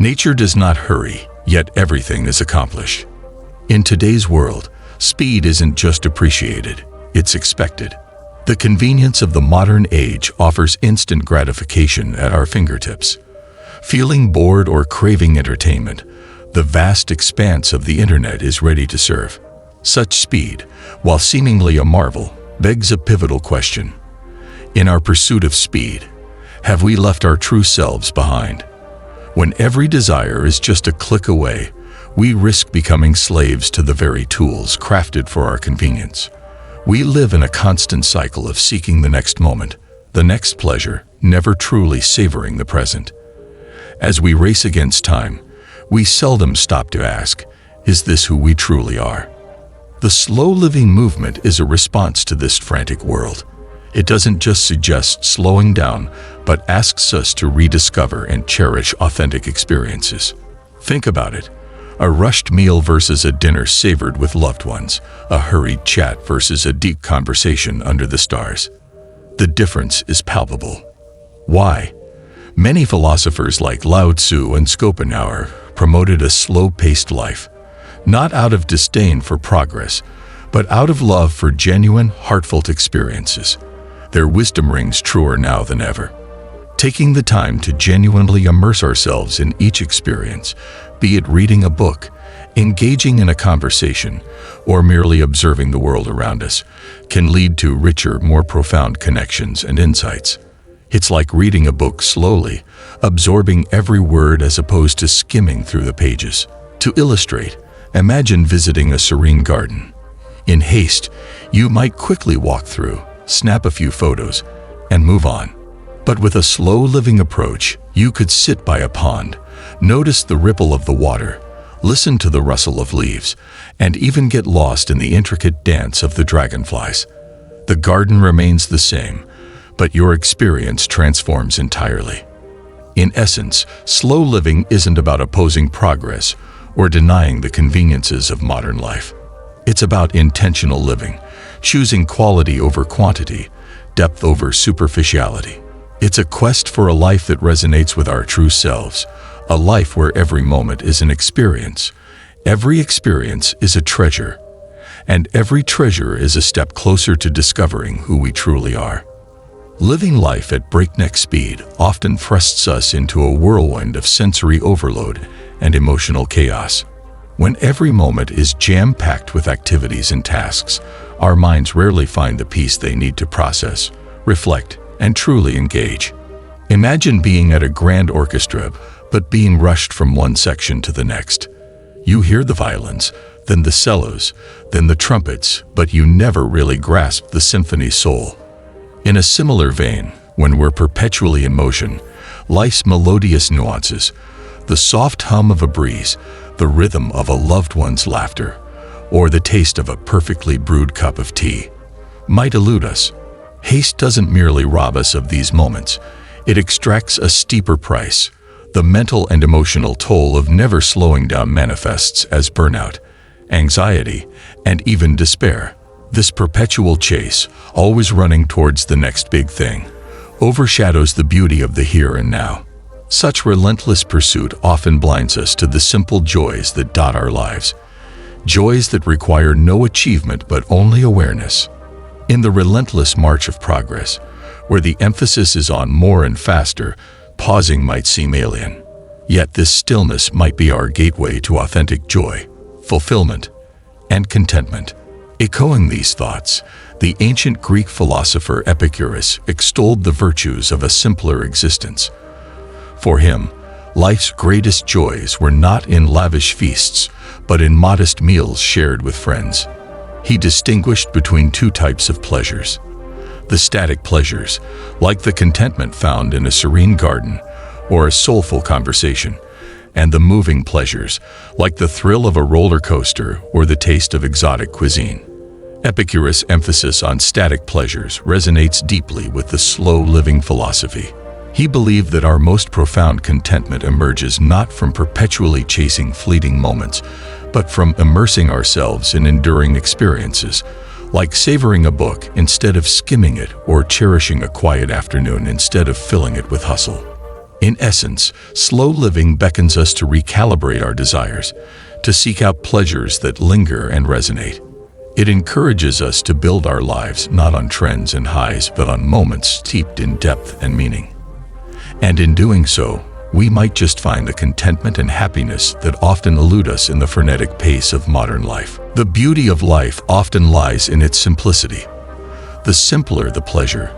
Nature does not hurry, yet everything is accomplished. In today's world, speed isn't just appreciated, it's expected. The convenience of the modern age offers instant gratification at our fingertips. Feeling bored or craving entertainment, the vast expanse of the internet is ready to serve. Such speed, while seemingly a marvel, begs a pivotal question. In our pursuit of speed, have we left our true selves behind? When every desire is just a click away, we risk becoming slaves to the very tools crafted for our convenience. We live in a constant cycle of seeking the next moment, the next pleasure, never truly savoring the present. As we race against time, we seldom stop to ask, is this who we truly are? The slow-living movement is a response to this frantic world. It doesn't just suggest slowing down, but asks us to rediscover and cherish authentic experiences. Think about it. A rushed meal versus a dinner savored with loved ones, a hurried chat versus a deep conversation under the stars. The difference is palpable. Why? Many philosophers like Lao Tzu and Schopenhauer promoted a slow-paced life, not out of disdain for progress, but out of love for genuine, heartfelt experiences. Their wisdom rings truer now than ever. Taking the time to genuinely immerse ourselves in each experience, be it reading a book, engaging in a conversation, or merely observing the world around us, can lead to richer, more profound connections and insights. It's like reading a book slowly, absorbing every word as opposed to skimming through the pages. To illustrate, imagine visiting a serene garden. In haste, you might quickly walk through, snap a few photos, and move on. But with a slow-living approach, you could sit by a pond, notice the ripple of the water, listen to the rustle of leaves, and even get lost in the intricate dance of the dragonflies. The garden remains the same, but your experience transforms entirely. In essence, slow living isn't about opposing progress or denying the conveniences of modern life. It's about intentional living, choosing quality over quantity, depth over superficiality. It's a quest for a life that resonates with our true selves, a life where every moment is an experience, every experience is a treasure, and every treasure is a step closer to discovering who we truly are. Living life at breakneck speed often thrusts us into a whirlwind of sensory overload and emotional chaos. When every moment is jam-packed with activities and tasks, our minds rarely find the peace they need to process, reflect, and truly engage. Imagine being at a grand orchestra, but being rushed from one section to the next. You hear the violins, then the cellos, then the trumpets, but you never really grasp the symphony's soul. In a similar vein, when we're perpetually in motion, life's melodious nuances, the soft hum of a breeze, the rhythm of a loved one's laughter, or the taste of a perfectly brewed cup of tea, might elude us. Haste doesn't merely rob us of these moments, it extracts a steeper price. The mental and emotional toll of never slowing down manifests as burnout, anxiety, and even despair. This perpetual chase, always running towards the next big thing, overshadows the beauty of the here and now. Such relentless pursuit often blinds us to the simple joys that dot our lives, joys that require no achievement but only awareness. In the relentless march of progress, where the emphasis is on more and faster, pausing might seem alien. Yet this stillness might be our gateway to authentic joy, fulfillment, and contentment. Echoing these thoughts, the ancient Greek philosopher Epicurus extolled the virtues of a simpler existence. For him, life's greatest joys were not in lavish feasts, but in modest meals shared with friends. He distinguished between two types of pleasures: the static pleasures, like the contentment found in a serene garden or a soulful conversation, and the moving pleasures, like the thrill of a roller coaster or the taste of exotic cuisine. Epicurus' emphasis on static pleasures resonates deeply with the slow-living philosophy. He believed that our most profound contentment emerges not from perpetually chasing fleeting moments, but from immersing ourselves in enduring experiences, like savoring a book instead of skimming it or cherishing a quiet afternoon instead of filling it with hustle. In essence, slow living beckons us to recalibrate our desires, to seek out pleasures that linger and resonate. It encourages us to build our lives not on trends and highs, but on moments steeped in depth and meaning. And in doing so, we might just find the contentment and happiness that often elude us in the frenetic pace of modern life. The beauty of life often lies in its simplicity. The simpler the pleasure,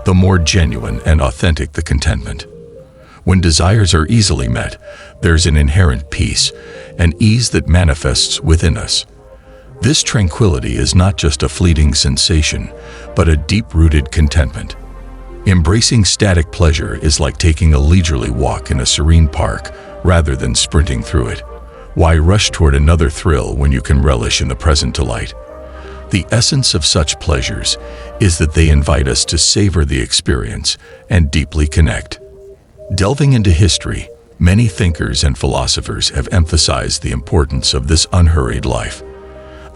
the more genuine and authentic the contentment. When desires are easily met, there's an inherent peace and ease that manifests within us. This tranquility is not just a fleeting sensation, but a deep-rooted contentment. Embracing static pleasure is like taking a leisurely walk in a serene park rather than sprinting through it. Why rush toward another thrill when you can relish in the present delight? The essence of such pleasures is that they invite us to savor the experience and deeply connect. Delving into history, many thinkers and philosophers have emphasized the importance of this unhurried life.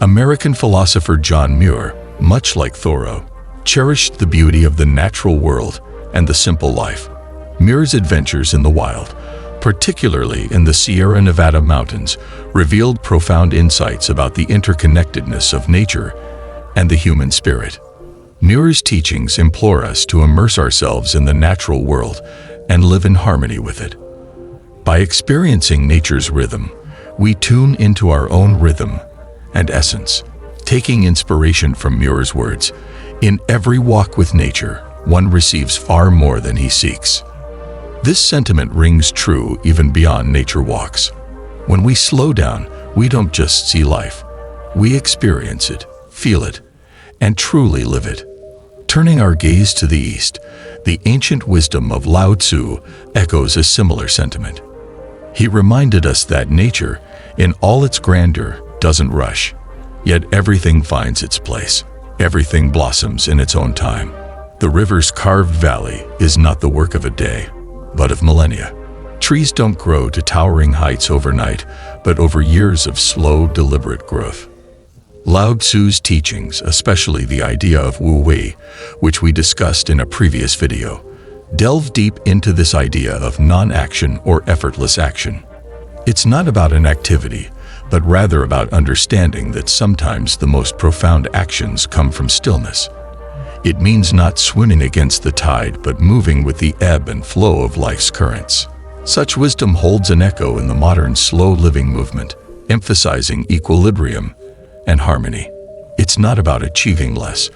American philosopher John Muir, much like Thoreau, cherished the beauty of the natural world and the simple life. Muir's adventures in the wild, particularly in the Sierra Nevada mountains, revealed profound insights about the interconnectedness of nature and the human spirit. Muir's teachings implore us to immerse ourselves in the natural world and live in harmony with it. By experiencing nature's rhythm, we tune into our own rhythm and essence. Taking inspiration from Muir's words, "In every walk with nature, one receives far more than he seeks." This sentiment rings true even beyond nature walks. When we slow down, we don't just see life. We experience it, feel it, and truly live it. Turning our gaze to the east, the ancient wisdom of Lao Tzu echoes a similar sentiment. He reminded us that nature, in all its grandeur, doesn't rush, yet everything finds its place. Everything blossoms in its own time. The river's carved valley is not the work of a day, but of millennia. Trees don't grow to towering heights overnight, but over years of slow, deliberate growth. Lao Tzu's teachings, especially the idea of Wu Wei, which we discussed in a previous video, delve deep into this idea of non-action or effortless action. It's not about an activity, but rather about understanding that sometimes the most profound actions come from stillness. It means not swimming against the tide, but moving with the ebb and flow of life's currents. Such wisdom holds an echo in the modern slow living movement, emphasizing equilibrium and harmony. It's not about achieving less,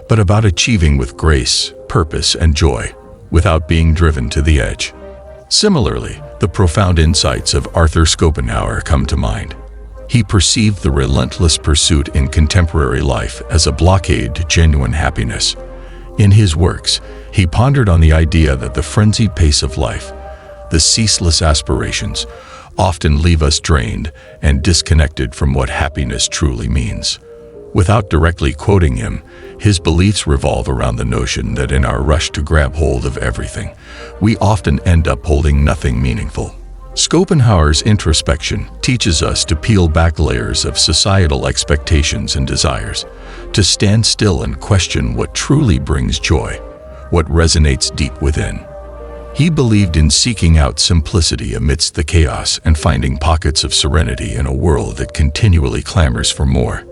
but about achieving with grace, purpose, and joy, without being driven to the edge. Similarly, the profound insights of Arthur Schopenhauer come to mind. He perceived the relentless pursuit in contemporary life as a blockade to genuine happiness. In his works, he pondered on the idea that the frenzied pace of life, the ceaseless aspirations, often leave us drained and disconnected from what happiness truly means. Without directly quoting him, his beliefs revolve around the notion that in our rush to grab hold of everything, we often end up holding nothing meaningful. Schopenhauer's introspection teaches us to peel back layers of societal expectations and desires, to stand still and question what truly brings joy, what resonates deep within. He believed in seeking out simplicity amidst the chaos and finding pockets of serenity in a world that continually clamors for more.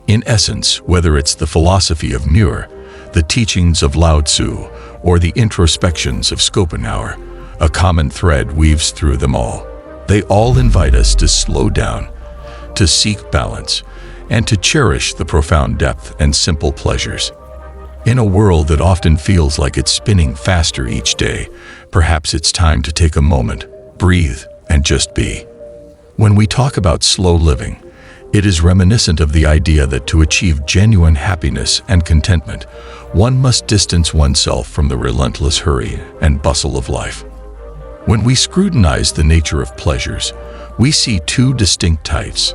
In essence, whether it's the philosophy of Muir, the teachings of Lao Tzu, or the introspections of Schopenhauer, a common thread weaves through them all. They all invite us to slow down, to seek balance, and to cherish the profound depth and simple pleasures. In a world that often feels like it's spinning faster each day, perhaps it's time to take a moment, breathe, and just be. When we talk about slow living, it is reminiscent of the idea that to achieve genuine happiness and contentment, one must distance oneself from the relentless hurry and bustle of life. When we scrutinize the nature of pleasures, we see two distinct types: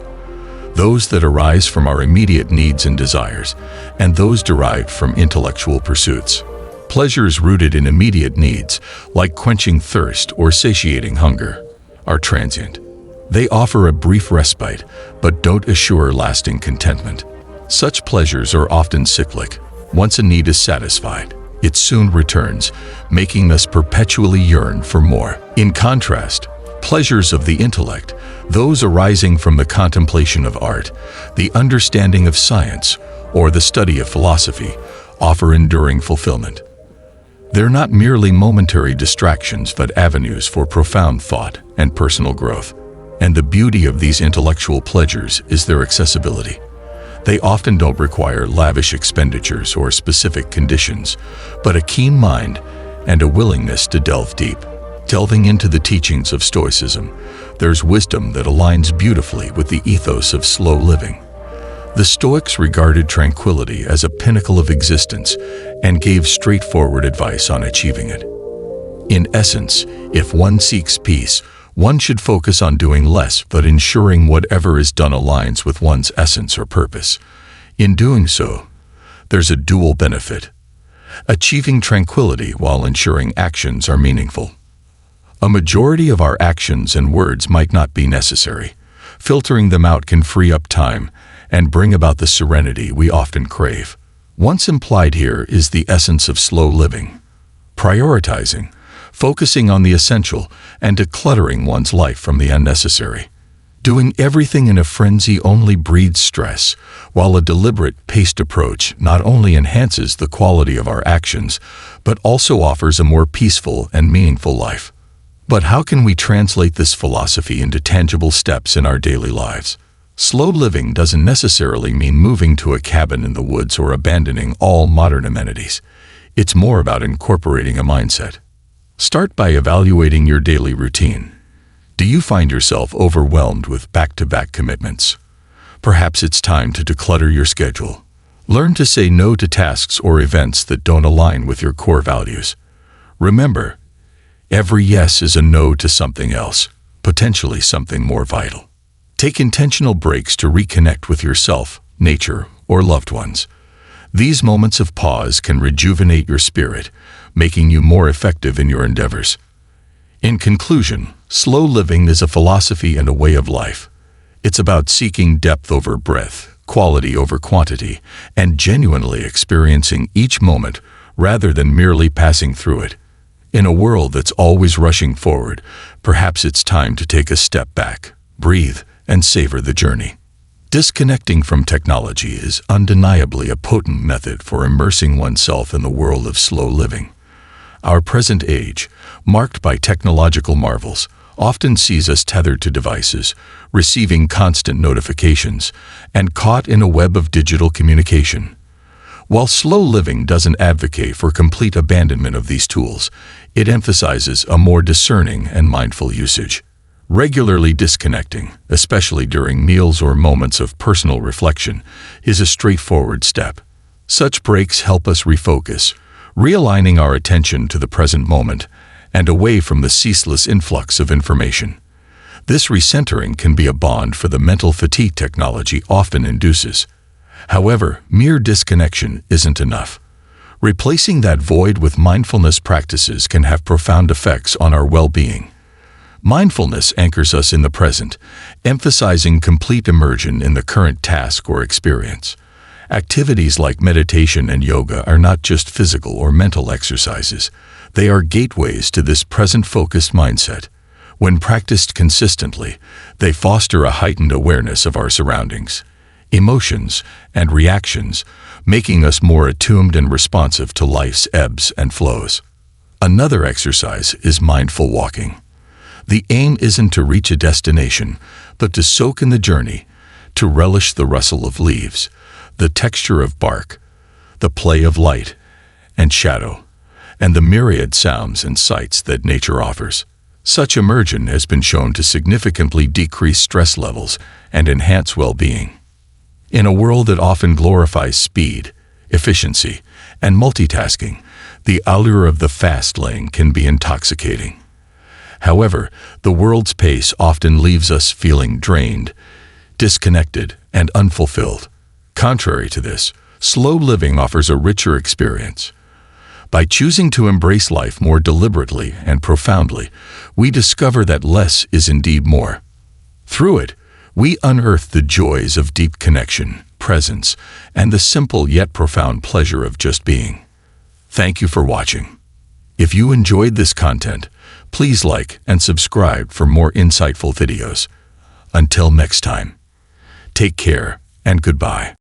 those that arise from our immediate needs and desires, and those derived from intellectual pursuits. Pleasures rooted in immediate needs, like quenching thirst or satiating hunger, are transient. They offer a brief respite, but don't assure lasting contentment. Such pleasures are often cyclic. Once a need is satisfied, it soon returns, making us perpetually yearn for more. In contrast, pleasures of the intellect, those arising from the contemplation of art, the understanding of science, or the study of philosophy, offer enduring fulfillment. They're not merely momentary distractions but avenues for profound thought and personal growth. And the beauty of these intellectual pleasures is their accessibility. They often don't require lavish expenditures or specific conditions, but a keen mind and a willingness to delve deep. Delving into the teachings of Stoicism, there's wisdom that aligns beautifully with the ethos of slow living. The Stoics regarded tranquility as a pinnacle of existence and gave straightforward advice on achieving it. In essence, if one seeks peace, one should focus on doing less but ensuring whatever is done aligns with one's essence or purpose. In doing so, there's a dual benefit: achieving tranquility while ensuring actions are meaningful. A majority of our actions and words might not be necessary. Filtering them out can free up time and bring about the serenity we often crave. Once implied here is the essence of slow living: prioritizing, focusing on the essential, and decluttering one's life from the unnecessary. Doing everything in a frenzy only breeds stress, while a deliberate, paced approach not only enhances the quality of our actions, but also offers a more peaceful and meaningful life. But how can we translate this philosophy into tangible steps in our daily lives? Slow living doesn't necessarily mean moving to a cabin in the woods or abandoning all modern amenities. It's more about incorporating a mindset. Start by evaluating your daily routine. Do you find yourself overwhelmed with back-to-back commitments? Perhaps it's time to declutter your schedule. Learn to say no to tasks or events that don't align with your core values. Remember, every yes is a no to something else, potentially something more vital. Take intentional breaks to reconnect with yourself, nature, or loved ones. These moments of pause can rejuvenate your spirit, making you more effective in your endeavors. In conclusion, slow living is a philosophy and a way of life. It's about seeking depth over breadth, quality over quantity, and genuinely experiencing each moment rather than merely passing through it. In a world that's always rushing forward, perhaps it's time to take a step back, breathe, and savor the journey. Disconnecting from technology is undeniably a potent method for immersing oneself in the world of slow living. Our present age, marked by technological marvels, often sees us tethered to devices, receiving constant notifications, and caught in a web of digital communication. While slow living doesn't advocate for complete abandonment of these tools, it emphasizes a more discerning and mindful usage. Regularly disconnecting, especially during meals or moments of personal reflection, is a straightforward step. Such breaks help us refocus, realigning our attention to the present moment and away from the ceaseless influx of information. This recentering can be a bond for the mental fatigue technology often induces. However, mere disconnection isn't enough. Replacing that void with mindfulness practices can have profound effects on our well-being. Mindfulness anchors us in the present, emphasizing complete immersion in the current task or experience. Activities like meditation and yoga are not just physical or mental exercises. They are gateways to this present-focused mindset. When practiced consistently, they foster a heightened awareness of our surroundings, emotions, and reactions, making us more attuned and responsive to life's ebbs and flows. Another exercise is mindful walking. The aim isn't to reach a destination, but to soak in the journey, to relish the rustle of leaves, the texture of bark, the play of light and shadow, and the myriad sounds and sights that nature offers. Such immersion has been shown to significantly decrease stress levels and enhance well-being. In a world that often glorifies speed, efficiency, and multitasking, the allure of the fast lane can be intoxicating. However, the world's pace often leaves us feeling drained, disconnected, and unfulfilled. Contrary to this, slow living offers a richer experience. By choosing to embrace life more deliberately and profoundly, we discover that less is indeed more. Through it, we unearth the joys of deep connection, presence, and the simple yet profound pleasure of just being. Thank you for watching. If you enjoyed this content, please like and subscribe for more insightful videos. Until next time, take care and goodbye.